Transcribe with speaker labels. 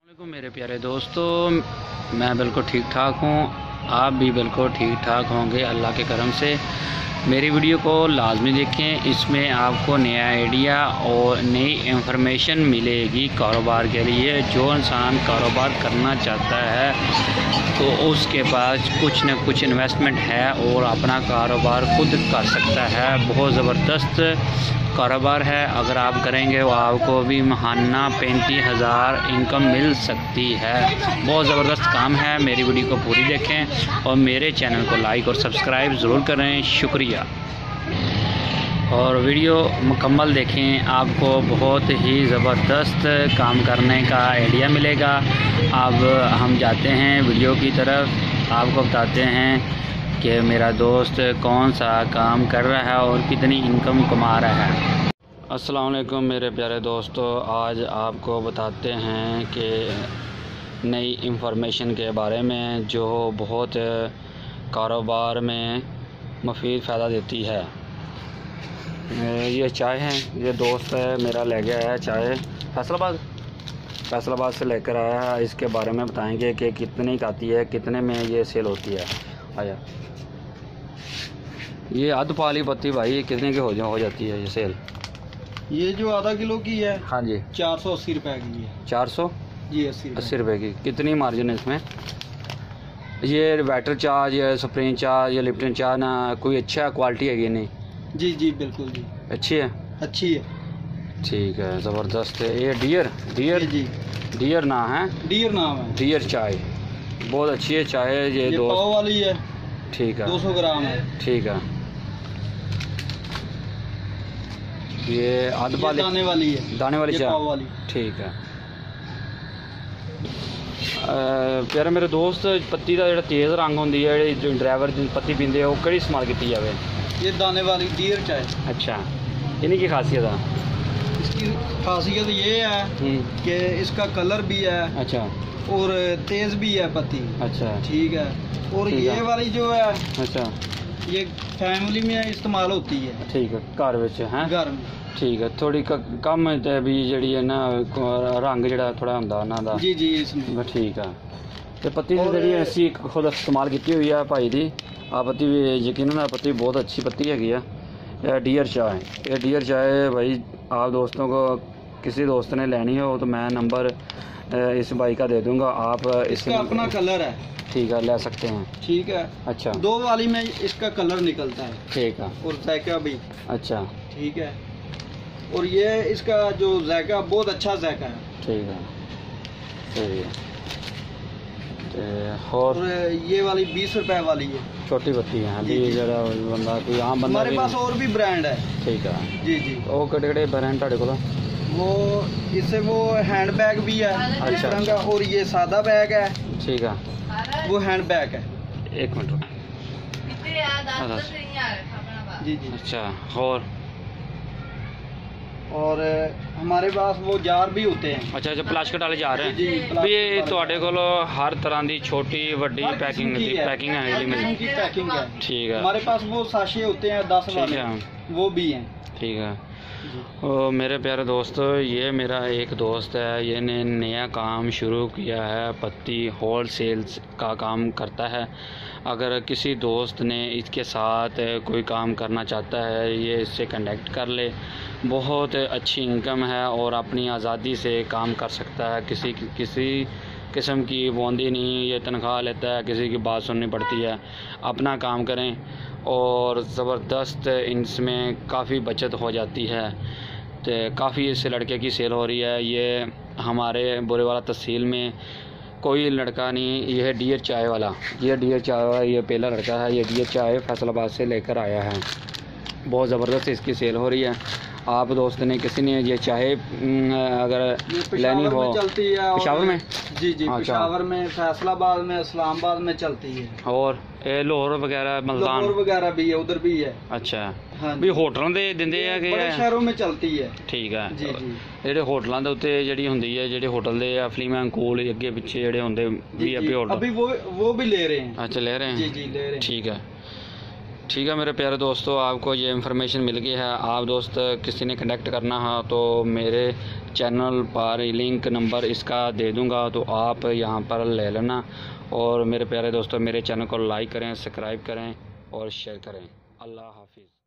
Speaker 1: वालेकुम मेरे प्यारे दोस्तों, मैं बिल्कुल ठीक ठाक हूँ। आप भी बिल्कुल ठीक ठाक होंगे अल्लाह के करम से। मेरी वीडियो को लाजमी देखें, इसमें आपको नया आइडिया और नई इंफॉर्मेशन मिलेगी कारोबार के लिए। जो इंसान कारोबार करना चाहता है तो उसके पास कुछ न कुछ इन्वेस्टमेंट है और अपना कारोबार खुद कर सकता है। बहुत ज़बरदस्त कारोबार है, अगर आप करेंगे तो आपको भी महाना 35,000 इनकम मिल सकती है। बहुत ज़बरदस्त काम है। मेरी वीडियो को पूरी देखें और मेरे चैनल को लाइक और सब्सक्राइब ज़रूर करें। शुक्रिया। और वीडियो मुकम्मल देखें, आपको बहुत ही ज़बरदस्त काम करने का आइडिया मिलेगा। अब हम जाते हैं वीडियो की तरफ, आपको बताते हैं कि मेरा दोस्त कौन सा काम कर रहा है और कितनी इनकम कमा रहा है। अस्सलाम वालेकुम मेरे प्यारे दोस्तों, आज आपको बताते हैं कि नई इंफॉर्मेशन के बारे में जो बहुत कारोबार में मुफीद फ़ायदा देती है। ये चाय है, ये दोस्त है मेरा ले गया है चाय फैसलाबाद से लेकर आया है। इसके बारे में बताएंगे कि कितने की आती है, कितने में ये सेल होती है। आया ये अध पाली पत्ती भाई कितने की हो जाती है ये सेल?
Speaker 2: ये जो आधा किलो की है,
Speaker 1: हाँ जी,
Speaker 2: 480 रुपए की है।
Speaker 1: 400
Speaker 2: जी
Speaker 1: 80 रुपए की। कितनी मार्जिन है इसमें? ये बैटर चार्ज या स्प्रिंग चार्ज या लिप्टन चार्ज ना कोई अच्छा क्वालिटी है कि नहीं?
Speaker 2: जी जी बिल्कुल जी,
Speaker 1: अच्छी है,
Speaker 2: अच्छी है।
Speaker 1: ठीक है, ज़बरदस्त है। ये डियर
Speaker 2: जी
Speaker 1: डियर ना है,
Speaker 2: डियर नाम है।
Speaker 1: डियर चाय बहुत अच्छी है चाय। ये दो
Speaker 2: पाव वाली है,
Speaker 1: ठीक है,
Speaker 2: 200 ग्राम है।
Speaker 1: ठीक है। ये
Speaker 2: दाने वाली है,
Speaker 1: दाने वाली चाय,
Speaker 2: पाव वाली।
Speaker 1: ठीक है। प्यारे मेरे दोस्त, पत्ती का जो तेज़ रंग होंगी है, जो ड्राइवर पत्ती पींदे वो किहड़ी इस्तेमाल की जाए?
Speaker 2: ये दाने वाली डियर चाय।
Speaker 1: अच्छा, इन्हीं की खासियत है?
Speaker 2: इसकी खासियत ये है कि इसका कलर भी है, अच्छा, और तेज भी है पत्ती, अच्छा, ठीक है। और ठीक ये है। वाली जो है, अच्छा, ये फैमिली में इस्तेमाल होती है, ठीक है, घर में, घर में, ठीक है। थोड़ी कम भी जी है ना, रंग जड़ा थोड़ा होंदा ना दा, जी जी इसमें, ठीक है। तो पत्ती जी असी खुद इस्तेमाल की हुई है भाई दी। आ पत्ती भी यकीनन पत्ती बहुत अच्छी पत्ती हैगी है। यह डियर चाय, ये डियर चाय भाई आप दोस्तों को किसी दोस्त ने लेनी हो तो मैं नंबर इस भाई का दे दूंगा। आप इसका अपना कलर है, ठीक है, ले सकते हैं, ठीक है। अच्छा, दो वाली में इसका कलर निकलता है, ठीक है, और जायका भी, अच्छा, ठीक है। और ये इसका जो जायका बहुत अच्छा जायका है, ठीक है, सही है। और ये वाली 20 रुपए वाली है, छोटी पत्ती है। अभी जरा बंदा कोई आम बंदा, हमारे पास और भी ब्रांड है, ठीक है, जी जी। वो केड़े ब्रांड ਤੁਹਾਡੇ ਕੋਲ? वो इससे वो हैंड बैग भी है, अच्छा, रंग का, और ये सादा बैग है, ठीक है, वो हैंड बैग है। एक मिनट, जी जी, अच्छा। और हमारे पास वो जार भी होते हैं, अच्छा अच्छा, प्लास्टिक वाले जार हैं जी। ये ਤੁਹਾਡੇ ਕੋਲ हर तरह की छोटी बड़ी पैकिंग है, ठीक है। हमारे पास वो साशे होते हैं 10 वाले, वो भी हैं, ठीक है। ओ मेरे प्यारे दोस्तों, ये मेरा एक दोस्त है, ये ने नया काम शुरू किया है, पत्ती होल सेल्स का काम करता है। अगर किसी दोस्त ने इसके साथ कोई काम करना चाहता है, ये इससे कनेक्ट कर ले। बहुत अच्छी इनकम है और अपनी आज़ादी से काम कर सकता है। किसी किस्म की बूंदी नहीं, ये तनख्वाह लेता है, किसी की बात सुननी पड़ती है। अपना काम करें और ज़बरदस्त इसमें काफ़ी बचत हो जाती है। तो काफ़ी इससे लड़के की सेल हो रही है। ये हमारे बुरेवाला तहसील में कोई लड़का नहीं, ये है डियर चाय वाला, ये डियर चाय वाला, ये पहला लड़का है। ये डियर चाय फैसलाबाद से लेकर आया है। बहुत ज़बरदस्त इसकी सेल हो रही है। आप दोस्त ने किसी ने ये चाहे अगर लेनी हो, चलती है पेशावर में, जी जी, पेशावर में, फैसलाबाद में, इस्लामाबाद में चलती है, और लाहौर वगैरह, मुल्तान वगैरह भी है, उधर भी है, अच्छा। हाँ भी होटलों दे दिंदे है कि बड़े शहरों में चलती है, ठीक है जी जी। ਜਿਹੜੇ ਹੋਟਲਾਂ ਦੇ ਉੱਤੇ ਜਿਹੜੀ ਹੁੰਦੀ ਹੈ, ਜਿਹੜੇ ਹੋਟਲ ਦੇ ਅਫਲੀਮੈਂ ਕੋਲ ਅੱਗੇ ਪਿੱਛੇ ਜਿਹੜੇ ਹੁੰਦੇ ਵੀ ਅਭੀ ਹੋਟਲ, अभी वो भी ले रहे हैं, अच्छा ले रहे हैं, जी जी ले रहे हैं, ठीक है।
Speaker 1: ठीक है मेरे प्यारे दोस्तों, आपको ये इन्फॉर्मेशन मिल गई है। आप दोस्त किसी ने कनेक्ट करना है तो मेरे चैनल पर लिंक नंबर इसका दे दूंगा, तो आप यहाँ पर ले लेना। और मेरे प्यारे दोस्तों, मेरे चैनल को लाइक करें, सब्सक्राइब करें और शेयर करें। अल्लाह हाफिज़।